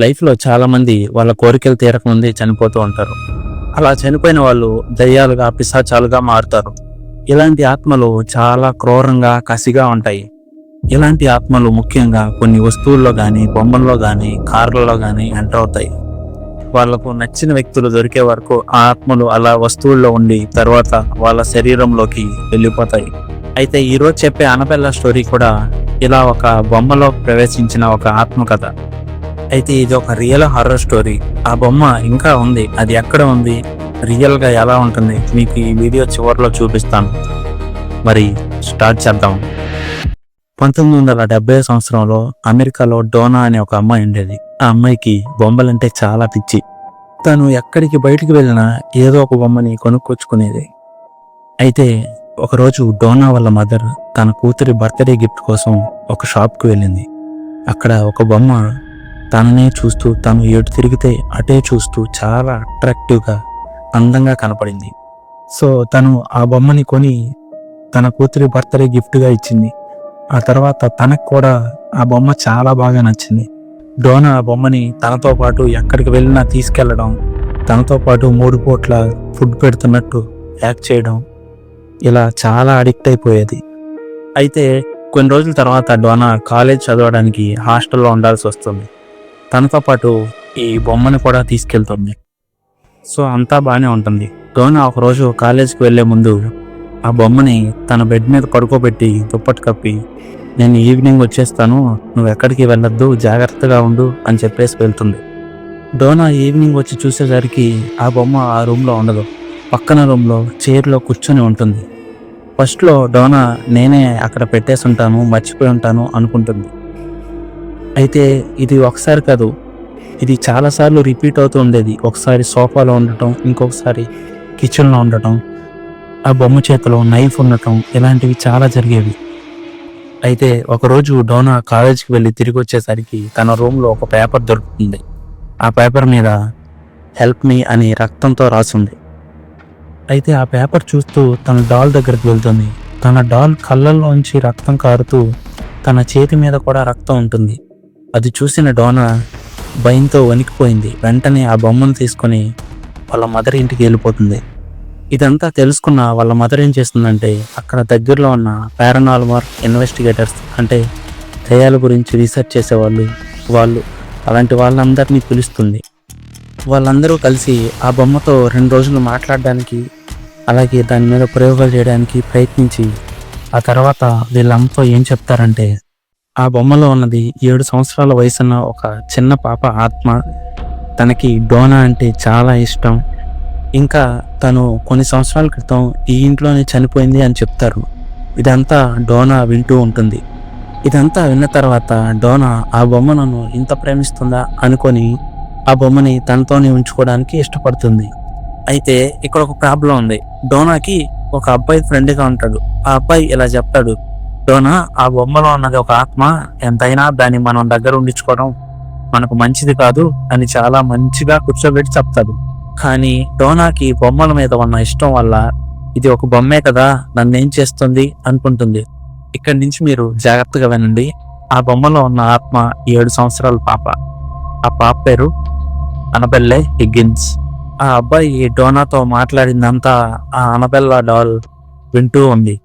లైఫ్లో చాలామంది వాళ్ళ కోరికలు తీరకముందే చనిపోతూ ఉంటారు. అలా చనిపోయిన వాళ్ళు దయ్యాలుగా పిశాచాలుగా మారుతారు. ఇలాంటి ఆత్మలు చాలా క్రూరంగా కసిగా ఉంటాయి. ఇలాంటి ఆత్మలు ముఖ్యంగా కొన్ని వస్తువుల్లో కానీ బొమ్మల్లో కానీ కార్లలో కానీ ఎంటర్ అవుతాయి. వాళ్లకు నచ్చిన వ్యక్తులు దొరికే వరకు ఆ ఆత్మలు అలా వస్తువుల్లో ఉండి తర్వాత వాళ్ళ శరీరంలోకి వెళ్ళిపోతాయి. అయితే ఈరోజు చెప్పే అనబెల్లా స్టోరీ కూడా ఇలా ఒక బొమ్మలో ప్రవేశించిన ఒక ఆత్మ కథ. అయితే ఇది ఒక రియల్ హారర్ స్టోరీ. ఆ బొమ్మ ఇంకా ఉంది, అది ఎక్కడ ఉంది, రియల్గా ఎలా ఉంటుంది మీకు ఈ వీడియో చివరిలో చూపిస్తాను. మరి స్టార్ట్ చేద్దాం. 1970 సంవత్సరంలో అమెరికాలో డోనా అనే ఒక అమ్మాయి ఉండేది. ఆ అమ్మాయికి బొమ్మలంటే చాలా పిచ్చి. తను ఎక్కడికి బయటికి వెళ్ళినా ఏదో ఒక బొమ్మని కొనుక్కొచ్చుకునేది. అయితే ఒకరోజు డోనా వాళ్ళ మదర్ తన కూతురి బర్త్డే గిఫ్ట్ కోసం ఒక షాప్కి వెళ్ళింది. అక్కడ ఒక బొమ్మ తననే చూస్తూ తను ఎటు తిరిగితే అటే చూస్తూ చాలా అట్రాక్టివ్గా అందంగా కనపడింది. సో తను ఆ బొమ్మని కొని తన కూతురి బర్త్డే గిఫ్ట్గా ఇచ్చింది. ఆ తర్వాత తనకు కూడా ఆ బొమ్మ చాలా బాగా నచ్చింది. డోనా ఆ బొమ్మని తనతో పాటు ఎక్కడికి వెళ్ళినా తీసుకెళ్లడం, తనతో పాటు 3 పూట్ల ఫుడ్ పెడుతున్నట్టు యాక్ట్ చేయడం, ఇలా చాలా అడిక్ట్ అయిపోయేది. అయితే కొన్ని రోజుల తర్వాత డోనా కాలేజ్ చదవడానికి హాస్టల్లో ఉండాల్సి వస్తుంది. తనతో పాటు ఈ బొమ్మను కూడా తీసుకెళ్తుంది. సో అంతా బాగానే ఉంటుంది. డోనా ఒకరోజు కాలేజ్కి వెళ్లే ముందు ఆ బొమ్మని తన బెడ్ మీద పడుకోబెట్టి దుప్పటి కప్పి, నేను ఈవినింగ్ వచ్చేస్తాను, నువ్వు ఎక్కడికి వెళ్ళొద్దు, జాగ్రత్తగా ఉండు అని చెప్పేసి వెళ్తుంది. డోనా ఈవినింగ్ వచ్చి చూసేసరికి ఆ బొమ్మ ఆ రూమ్లో ఉండదు. పక్కన రూమ్లో చైర్లో కూర్చొని ఉంటుంది. ఫస్ట్లో డోనా నేనే అక్కడ పెట్టేసి ఉంటాను, మర్చిపోయి ఉంటాను అనుకుంటుంది. అయితే ఇది ఒకసారి కాదు, ఇది చాలాసార్లు రిపీట్ అవుతూ ఉండేది. ఒకసారి సోఫాలో ఉండటం, ఇంకొకసారి కిచెన్లో ఉండటం, ఆ బొమ్మ చేతిలో నైఫ్ ఉండటం, ఇలాంటివి చాలా జరిగేవి. అయితే ఒకరోజు డోనా కాలేజీకి వెళ్ళి తిరిగి వచ్చేసరికి తన రూమ్లో ఒక పేపర్ దొరుకుతుంది. ఆ పేపర్ మీద హెల్ప్ మీ అని రక్తంతో రాసుంది. అయితే ఆ పేపర్ చూస్తూ తన డాల్ దగ్గరికి వెళ్తుంది. తన డాల్ కళ్ళల్లోంచి రక్తం కారుతూ తన చేతి మీద కూడా రక్తం ఉంటుంది. అది చూసిన డోనా భయంతో వణికిపోయింది. వెంటనే ఆ బొమ్మను తీసుకొని వాళ్ళ మదర్ ఇంటికి వెళ్ళిపోతుంది. ఇదంతా తెలుసుకున్న వాళ్ళ మదర్ ఏం చేస్తుందంటే అక్కడ దగ్గరలో ఉన్న పారానార్మల్ ఇన్వెస్టిగేటర్స్, అంటే దయ్యాల గురించి రీసెర్చ్ చేసేవాళ్ళు, అలాంటి వాళ్ళందరినీ పిలుస్తుంది. వాళ్ళందరూ కలిసి ఆ బొమ్మతో 2 రోజులు మాట్లాడడానికి, అలాగే దాని మీద ప్రయోగాలు చేయడానికి ప్రయత్నించి ఆ తర్వాత వీళ్ళంతా ఏం చెప్తారంటే ఆ బొమ్మలో ఉన్నది 7 సంవత్సరాల వయసున్న ఒక చిన్న పాప ఆత్మ. తనకి డోనా అంటే చాలా ఇష్టం. ఇంకా తను కొన్ని సంవత్సరాల క్రితం ఈ ఇంట్లోనే చనిపోయింది అని చెప్తారు. ఇదంతా డోనా వింటూ ఉంటుంది. ఇదంతా విన్న తర్వాత డోనా ఆ బొమ్మ నన్ను ఇంత ప్రేమిస్తుందా అనుకొని ఆ బొమ్మని తనతోనే ఉంచుకోవడానికి ఇష్టపడుతుంది. అయితే ఇక్కడ ఒక ప్రాబ్లం ఉంది. డోనాకి ఒక అబ్బాయి ఫ్రెండ్గా ఉంటాడు. ఆ అబ్బాయి ఇలా చెప్తాడు, డోనా ఆ బొమ్మలో ఉన్నది ఒక ఆత్మ, ఎంతైనా దాన్ని మనం దగ్గర ఉండించుకోవడం మనకు మంచిది కాదు అని చాలా మంచిగా కూర్చోబెట్టి చెప్తాడు. కానీ డోనాకి బొమ్మల మీద ఉన్న ఇష్టం వల్ల ఇది ఒక బొమ్మే కదా, నన్నేం చేస్తుంది అనుకుంటుంది. ఇక్కడి నుంచి మీరు జాగ్రత్తగా వినండి. ఆ బొమ్మలో ఉన్న ఆత్మ 7 సంవత్సరాల పాప. ఆ పాప పేరు అనబెల్లే హిగ్గిన్స్. ఆ అబ్బాయి డోనాతో మాట్లాడిందంతా ఆ అనబెల్లా డాల్ వింటూ ఉంది.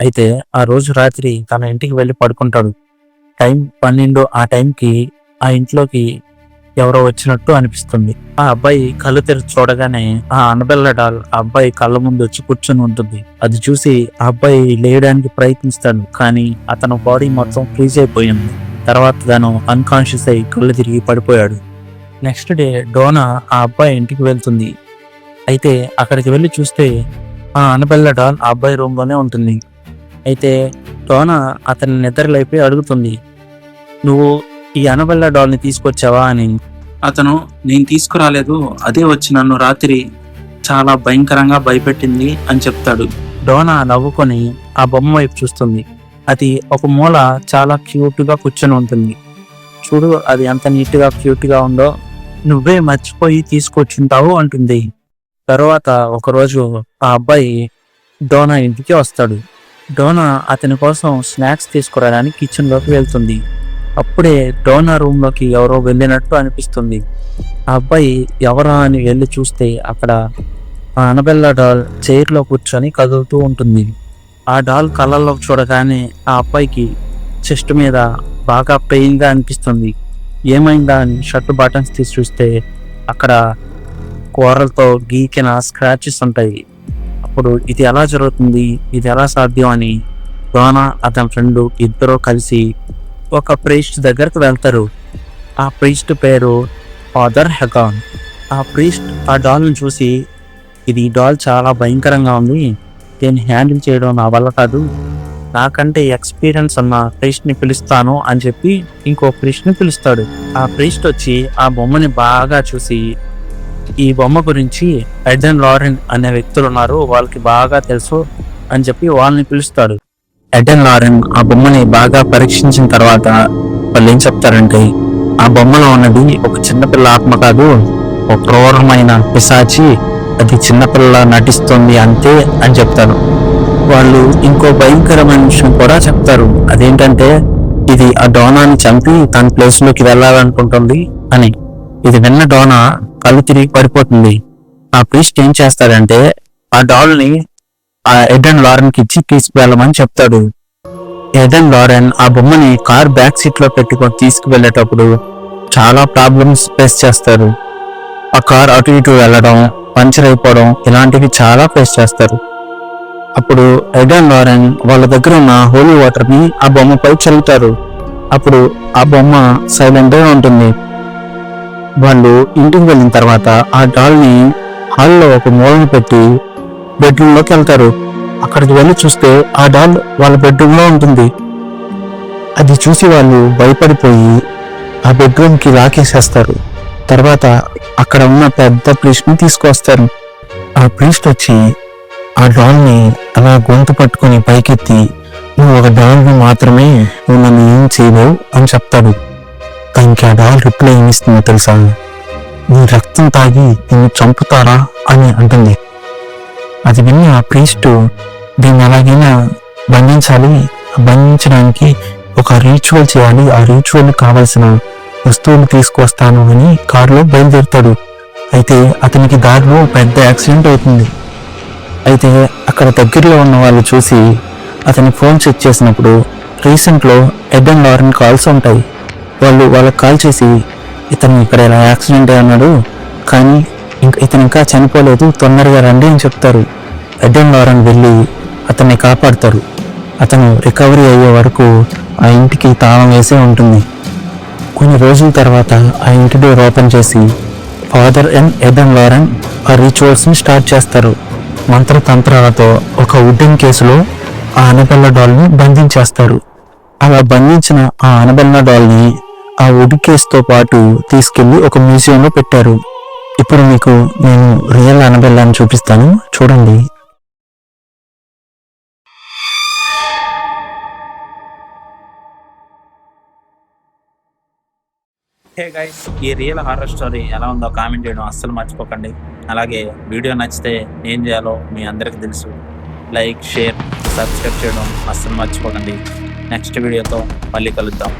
అయితే ఆ రోజు రాత్రి తన ఇంటికి వెళ్ళి పడుకుంటాడు. టైం 12 ఆ టైంకి ఆ ఇంట్లోకి ఎవరో వచ్చినట్టు అనిపిస్తుంది. ఆ అబ్బాయి కళ్ళు తెరిచి చూడగానే ఆ అనబెల్లా డాల్ ఆ అబ్బాయి కళ్ళ ముందు వచ్చి కూర్చొని ఉంటుంది. అది చూసి ఆ అబ్బాయి లేయడానికి ప్రయత్నిస్తాడు, కానీ అతను బాడీ మొత్తం ఫ్రీజ్ అయిపోయింది. తర్వాత తను అన్కాన్షియస్ అయి కళ్ళు తిరిగి పడిపోయాడు. నెక్స్ట్ డే డోనా ఆ అబ్బాయి ఇంటికి వెళ్తుంది. అయితే అక్కడికి వెళ్ళి చూస్తే ఆ అనబెల్లా డాల్ ఆ అబ్బాయి రూమ్లోనే ఉంటుంది. అయితే డోనా అతని నిద్రలేపి అడుగుతుంది, నువ్వు ఈ అనబెల్లా డాల్ని తీసుకొచ్చావా అని. అతను, నేను తీసుకురాలేదు, అదే వచ్చి నన్ను రాత్రి చాలా భయంకరంగా భయపెట్టింది అని చెప్తాడు. డోనా నవ్వుకొని ఆ బొమ్మ వైపు చూస్తుంది. అది ఒక మూల చాలా క్యూట్గా కూర్చొని ఉంటుంది. చూడు అది ఎంత నీట్గా క్యూట్గా ఉందో, నువ్వే మర్చిపోయి తీసుకొచ్చింటావు అంటుంది. తర్వాత ఒకరోజు ఆ అబ్బాయి డోనా ఇంటికి వస్తాడు. డోనా అతని కోసం స్నాక్స్ తీసుకురావడానికి కిచెన్లోకి వెళ్తుంది. అప్పుడే డోనా రూమ్ లోకి ఎవరో వెళ్ళినట్టు అనిపిస్తుంది. ఆ అబ్బాయి ఎవరా అని వెళ్ళి చూస్తే అక్కడ ఆ అనబెల్లా డాల్ చైర్లో కూర్చొని కదులుతూ ఉంటుంది. ఆ డాల్ కళ్ళల్లో చూడగానే ఆ అబ్బాయికి చెస్ట్ మీద బాగా పెయిన్గా అనిపిస్తుంది. ఏమైందా అని షర్ట్ బటన్స్ తీసి చూస్తే అక్కడ కూరలతో గీకిన స్క్రాచెస్ ఉంటాయి. అప్పుడు ఇది ఎలా జరుగుతుంది, ఇది ఎలా సాధ్యం అని డోనా అతని ఫ్రెండ్ ఇద్దరు కలిసి ఒక ప్రీస్ట్ దగ్గరకు వెళ్తారు. ఆ ప్రీస్ట్ పేరు ఫాదర్ హెగాన్. ఆ ప్రీస్ట్ ఆ డాల్ని చూసి, ఇది డాల్ చాలా భయంకరంగా ఉంది, దీన్ని హ్యాండిల్ చేయడం నా వల్ల కాదు, నాకంటే ఎక్స్పీరియన్స్ ఉన్న ప్రీస్ట్ని పిలుస్తాను అని చెప్పి ఇంకో ప్రీస్ట్ని పిలుస్తాడు. ఆ ప్రీస్ట్ వచ్చి ఆ బొమ్మని బాగా చూసి, ఈ బొమ్మ గురించి ఎడెన్ లారెన్ అనే వ్యక్తులు ఉన్నారు, వాళ్ళకి బాగా తెలుసు అని చెప్పి వాళ్ళని పిలుస్తాడు. ఎడెన్ లారెన్ ఆ బొమ్మని బాగా పరీక్షించిన తర్వాత వాళ్ళు ఏం చెప్తారంటే, ఆ బొమ్మలో ఉన్నది ఒక చిన్నపిల్ల ఆత్మ కాదు, ఒక క్రూరమైన పిశాచి, అది చిన్నపిల్ల నటిస్తుంది అంతే అని చెప్తారు. వాళ్ళు ఇంకో భయంకరమైన విషయం కూడా చెప్తారు. అదేంటంటే ఇది ఆ డోనాని చంపి తన ప్లేస్ లోకి వెళ్ళాలనుకుంటుంది అని. ఇది విన్న డోనా కళ్ళు తిరిగి పడిపోతుంది. ఆ ప్రీస్ట్ ఏం చేస్తాడంటే ఆ డాల్ ని ఆ ఎడెన్ లారెన్ కి ఇచ్చి తీసుకువెళ్ళమని చెప్తాడు. ఎడెన్ లారెన్ ఆ బొమ్మని కార్ బ్యాక్ సీట్ లో పెట్టుకొని తీసుకువెళ్ళేటప్పుడు చాలా ప్రాబ్లమ్స్ ఫేస్ చేస్తారు. ఆ కార్ అటు ఇటు వెళ్ళడం, పంచర్ అయిపోవడం, ఇలాంటివి చాలా ఫేస్ చేస్తారు. అప్పుడు ఎడెన్ లారెన్ వాళ్ళ దగ్గర ఉన్న హోలీ వాటర్ ని ఆ బొమ్మపై చల్లుతారు. అప్పుడు ఆ బొమ్మ సైలెంట్ గా ఉంటుంది. వాళ్ళు ఇంటికి వెళ్ళిన తర్వాత ఆ డాల్ ని హాల్లో ఒక మూలను పెట్టి బెడ్రూమ్ లోకి వెళ్తారు. అక్కడికి వెళ్ళి చూస్తే ఆ డాల్ వాళ్ళ బెడ్రూమ్ లో ఉంటుంది. అది చూసి వాళ్ళు భయపడిపోయి ఆ బెడ్రూమ్ కి లాకేసేస్తారు. తర్వాత అక్కడ ఉన్న పెద్ద ప్రీస్ట్ ని తీసుకొస్తారు. ఆ ప్రీస్ట్ వచ్చి ఆ డాల్ ని అలా గొంతు పట్టుకుని పైకెత్తి, నువ్వు ఒక డాల్ ని మాత్రమే, నువ్వు నన్ను ఏం చేయలేవు అని చెప్తాడు. దానికి ఆ డాల్ రిప్లై ఏమిస్తుందో తెలుసా? నీ రక్తం తాగి నిన్ను చంపుతారా అని అంటుంది. అది విని ఆ ప్రీస్ట్ దీన్ని ఎలాగైనా బంధించాలి, బంధించడానికి ఒక రిచువల్ చేయాలి, ఆ రిచువల్ కావాల్సిన వస్తువులు తీసుకొస్తాను అని కారులో బయలుదేరుతాడు. అయితే అతనికి దారిలో పెద్ద యాక్సిడెంట్ అవుతుంది. అయితే అక్కడ దగ్గరలో ఉన్న వాళ్ళు చూసి అతని ఫోన్ చెక్ చేసినప్పుడు రీసెంట్లో ఎడెన్ లారెన్ కాల్స్ ఉంటాయి. వాళ్ళు వాళ్ళకి కాల్ చేసి, ఇతను ఇక్కడ ఇలా యాక్సిడెంట్ అన్నాడు, కానీ ఇతను ఇంకా చనిపోలేదు, తొందరగా రండి అని చెప్తారు. ఎడెన్ లారెన్ వెళ్ళి అతన్ని కాపాడతారు. అతను రికవరీ అయ్యే వరకు ఆ ఇంటికి తాళం వేసే ఉంటుంది. కొన్ని రోజుల తర్వాత ఆ ఇంటి డోర్ ఓపెన్ చేసి ఫాదర్ అండ్ ఎడెన్ లారెన్ ఆ రిచువల్స్ ని స్టార్ట్ చేస్తారు. మంత్రతంత్రాలతో ఒక వుడెన్ కేసులో ఆ అనబెల్లా డాల్ ని బంధించేస్తారు. అలా బంధించిన ఆ అనబెల్లా డాల్ ని ఆ వుడ్ కేసుతో పాటు తీసుకెళ్లి ఒక మ్యూజియంలో పెట్టారు. ఇప్పుడు మీకు నేను రియల్ అనబెల్లాని చూపిస్తాను, చూడండి. హే గైస్, ఈ రియల్ హారర్ స్టోరీ ఎలా ఉందో కామెంట్ చేయడం అస్సలు మర్చిపోకండి. అలాగే వీడియో నచ్చితే ఏం చేయాలో మీ అందరికీ తెలుసు. లైక్, షేర్, సబ్స్క్రైబ్ చేయడం అస్సలు మర్చిపోకండి. నెక్స్ట్ వీడియోతో మళ్ళీ కలుద్దాం.